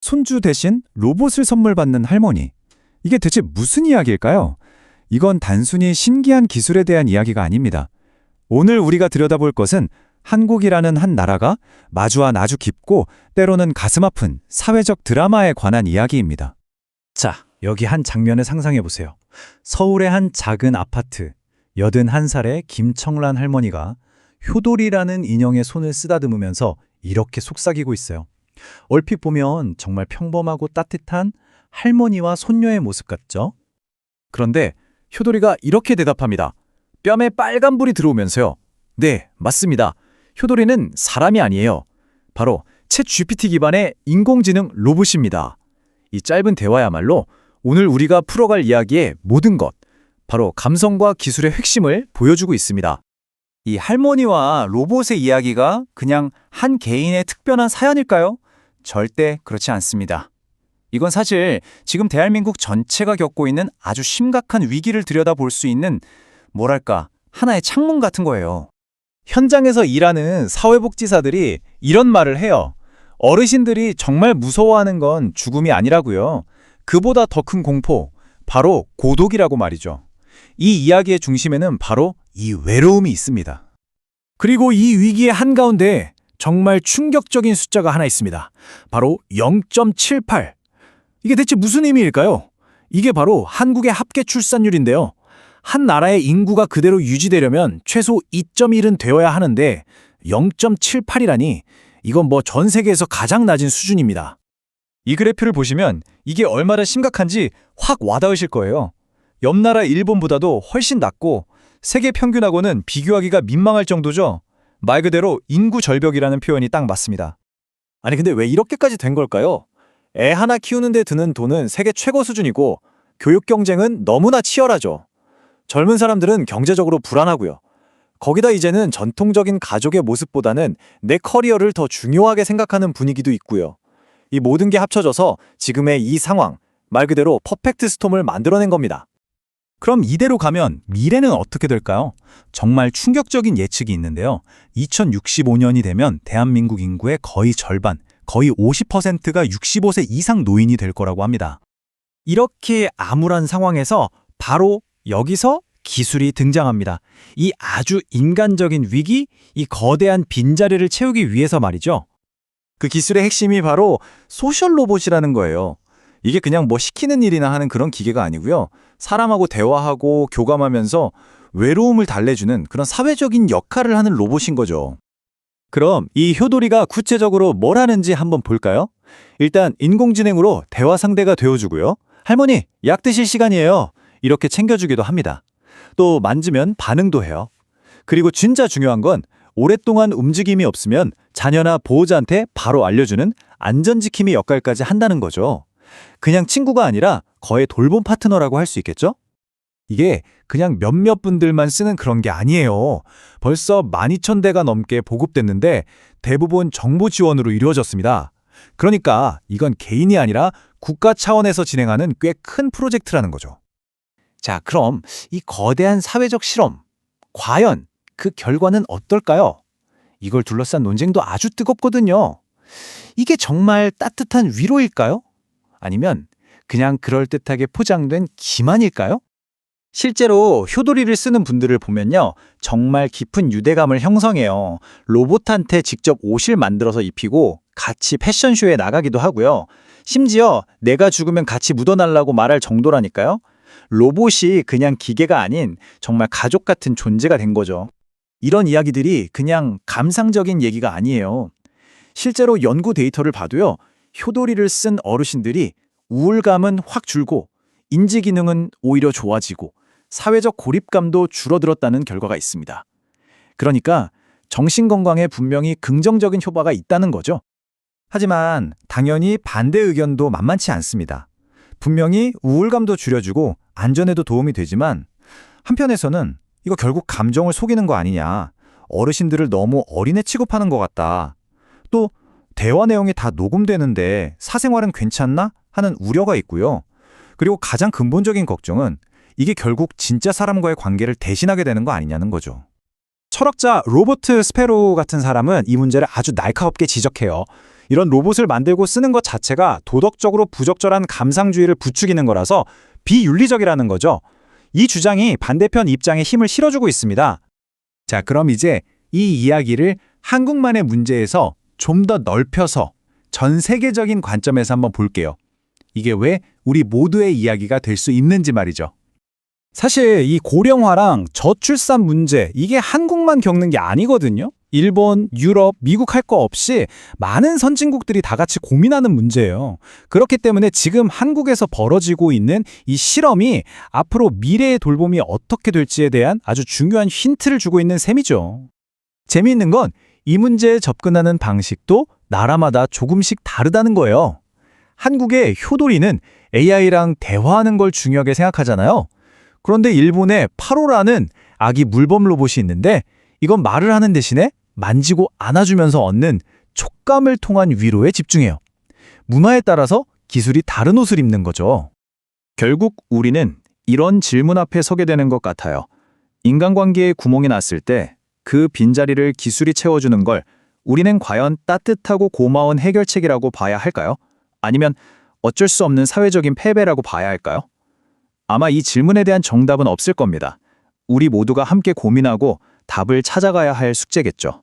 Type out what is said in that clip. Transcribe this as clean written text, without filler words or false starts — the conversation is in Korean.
손주 대신 로봇을 선물 받는 할머니. 이게 대체 무슨 이야기일까요? 이건 단순히 신기한 기술에 대한 이야기가 아닙니다. 오늘 우리가 들여다볼 것은 한국이라는 한 나라가 마주한 아주 깊고 때로는 가슴 아픈 사회적 드라마에 관한 이야기입니다. 자, 여기 한 장면을 상상해 보세요. 서울의 한 작은 아파트, 81살의 김청란 할머니가 효돌이라는 인형의 손을 쓰다듬으면서 이렇게 속삭이고 있어요. 얼핏 보면 정말 평범하고 따뜻한 할머니와 손녀의 모습 같죠? 그런데 효돌이가 이렇게 대답합니다. 뺨에 빨간불이 들어오면서요. 네, 맞습니다. 효돌이는 사람이 아니에요. 바로 챗 GPT 기반의 인공지능 로봇입니다. 이 짧은 대화야말로 오늘 우리가 풀어갈 이야기의 모든 것, 바로 감성과 기술의 핵심을 보여주고 있습니다. 이 할머니와 로봇의 이야기가 그냥 한 개인의 특별한 사연일까요? 절대 그렇지 않습니다. 이건 사실 지금 대한민국 전체가 겪고 있는 아주 심각한 위기를 들여다볼 수 있는 뭐랄까 하나의 창문 같은 거예요. 현장에서 일하는 사회복지사들이 이런 말을 해요. 어르신들이 정말 무서워하는 건 죽음이 아니라고요. 그보다 더 큰 공포, 바로 고독이라고 말이죠. 이 이야기의 중심에는 바로 이 외로움이 있습니다. 그리고 이 위기의 한가운데 정말 충격적인 숫자가 하나 있습니다. 바로 0.78. 이게 대체 무슨 의미일까요? 이게 바로 한국의 합계 출산율인데요. 한 나라의 인구가 그대로 유지되려면 최소 2.1은 되어야 하는데 0.78이라니 이건 뭐 전 세계에서 가장 낮은 수준입니다. 이 그래프를 보시면 이게 얼마나 심각한지 확 와닿으실 거예요. 옆 나라 일본보다도 훨씬 낮고 세계 평균하고는 비교하기가 민망할 정도죠. 말 그대로 인구 절벽이라는 표현이 딱 맞습니다. 아니 근데 왜 이렇게까지 된 걸까요? 애 하나 키우는 데 드는 돈은 세계 최고 수준이고 교육 경쟁은 너무나 치열하죠. 젊은 사람들은 경제적으로 불안하고요. 거기다 이제는 전통적인 가족의 모습보다는 내 커리어를 더 중요하게 생각하는 분위기도 있고요. 이 모든 게 합쳐져서 지금의 이 상황, 말 그대로 퍼펙트 스톰을 만들어낸 겁니다. 그럼 이대로 가면 미래는 어떻게 될까요? 정말 충격적인 예측이 있는데요. 2065년이 되면 대한민국 인구의 거의 절반, 거의 50%가 65세 이상 노인이 될 거라고 합니다. 이렇게 암울한 상황에서 바로 여기서 기술이 등장합니다. 이 아주 인간적인 위기, 이 거대한 빈자리를 채우기 위해서 말이죠. 그 기술의 핵심이 바로 소셜 로봇이라는 거예요. 이게 그냥 뭐 시키는 일이나 하는 그런 기계가 아니고요. 사람하고 대화하고 교감하면서 외로움을 달래주는 그런 사회적인 역할을 하는 로봇인 거죠. 그럼 이 효돌이가 구체적으로 뭘 하는지 한번 볼까요? 일단 인공지능으로 대화 상대가 되어주고요. 할머니, 약 드실 시간이에요. 이렇게 챙겨주기도 합니다. 또 만지면 반응도 해요. 그리고 진짜 중요한 건 오랫동안 움직임이 없으면 자녀나 보호자한테 바로 알려주는 안전지킴이 역할까지 한다는 거죠. 그냥 친구가 아니라 거의 돌봄 파트너라고 할 수 있겠죠? 이게 그냥 몇몇 분들만 쓰는 그런 게 아니에요. 벌써 12,000대가 넘게 보급됐는데 대부분 정부 지원으로 이루어졌습니다. 그러니까 이건 개인이 아니라 국가 차원에서 진행하는 꽤 큰 프로젝트라는 거죠. 자, 그럼 이 거대한 사회적 실험, 과연 그 결과는 어떨까요? 이걸 둘러싼 논쟁도 아주 뜨겁거든요. 이게 정말 따뜻한 위로일까요? 아니면 그냥 그럴듯하게 포장된 기만일까요? 실제로 효도리를 쓰는 분들을 보면요. 정말 깊은 유대감을 형성해요. 로봇한테 직접 옷을 만들어서 입히고 같이 패션쇼에 나가기도 하고요. 심지어 내가 죽으면 같이 묻어달라고 말할 정도라니까요. 로봇이 그냥 기계가 아닌 정말 가족 같은 존재가 된 거죠. 이런 이야기들이 그냥 감상적인 얘기가 아니에요. 실제로 연구 데이터를 봐도요. 효도리를 쓴 어르신들이 우울감은 확 줄고 인지 기능은 오히려 좋아지고 사회적 고립감도 줄어들었다는 결과가 있습니다. 그러니까 정신건강에 분명히 긍정적인 효과가 있다는 거죠. 하지만 당연히 반대 의견도 만만치 않습니다. 분명히 우울감도 줄여주고 안전에도 도움이 되지만 한편에서는 이거 결국 감정을 속이는 거 아니냐. 어르신들을 너무 어린애 취급하는 것 같다. 또 대화 내용이 다 녹음되는데 사생활은 괜찮나? 하는 우려가 있고요. 그리고 가장 근본적인 걱정은 이게 결국 진짜 사람과의 관계를 대신하게 되는 거 아니냐는 거죠. 철학자 로버트 스페로우 같은 사람은 이 문제를 아주 날카롭게 지적해요. 이런 로봇을 만들고 쓰는 것 자체가 도덕적으로 부적절한 감상주의를 부추기는 거라서 비윤리적이라는 거죠. 이 주장이 반대편 입장에 힘을 실어주고 있습니다. 자, 그럼 이제 이 이야기를 한국만의 문제에서 좀 더 넓혀서 전 세계적인 관점에서 한번 볼게요. 이게 왜 우리 모두의 이야기가 될 수 있는지 말이죠. 사실 이 고령화랑 저출산 문제, 이게 한국만 겪는 게 아니거든요. 일본, 유럽, 미국 할 거 없이 많은 선진국들이 다 같이 고민하는 문제예요. 그렇기 때문에 지금 한국에서 벌어지고 있는 이 실험이 앞으로 미래의 돌봄이 어떻게 될지에 대한 아주 중요한 힌트를 주고 있는 셈이죠. 재미있는 건 이 문제에 접근하는 방식도 나라마다 조금씩 다르다는 거예요. 한국의 효도리는 AI랑 대화하는 걸 중요하게 생각하잖아요. 그런데 일본의 파로라는 아기 물범 로봇이 있는데 이건 말을 하는 대신에 만지고 안아주면서 얻는 촉감을 통한 위로에 집중해요. 문화에 따라서 기술이 다른 옷을 입는 거죠. 결국 우리는 이런 질문 앞에 서게 되는 것 같아요. 인간관계에 구멍이 났을 때 그 빈자리를 기술이 채워주는 걸 우리는 과연 따뜻하고 고마운 해결책이라고 봐야 할까요? 아니면 어쩔 수 없는 사회적인 패배라고 봐야 할까요? 아마 이 질문에 대한 정답은 없을 겁니다. 우리 모두가 함께 고민하고 답을 찾아가야 할 숙제겠죠.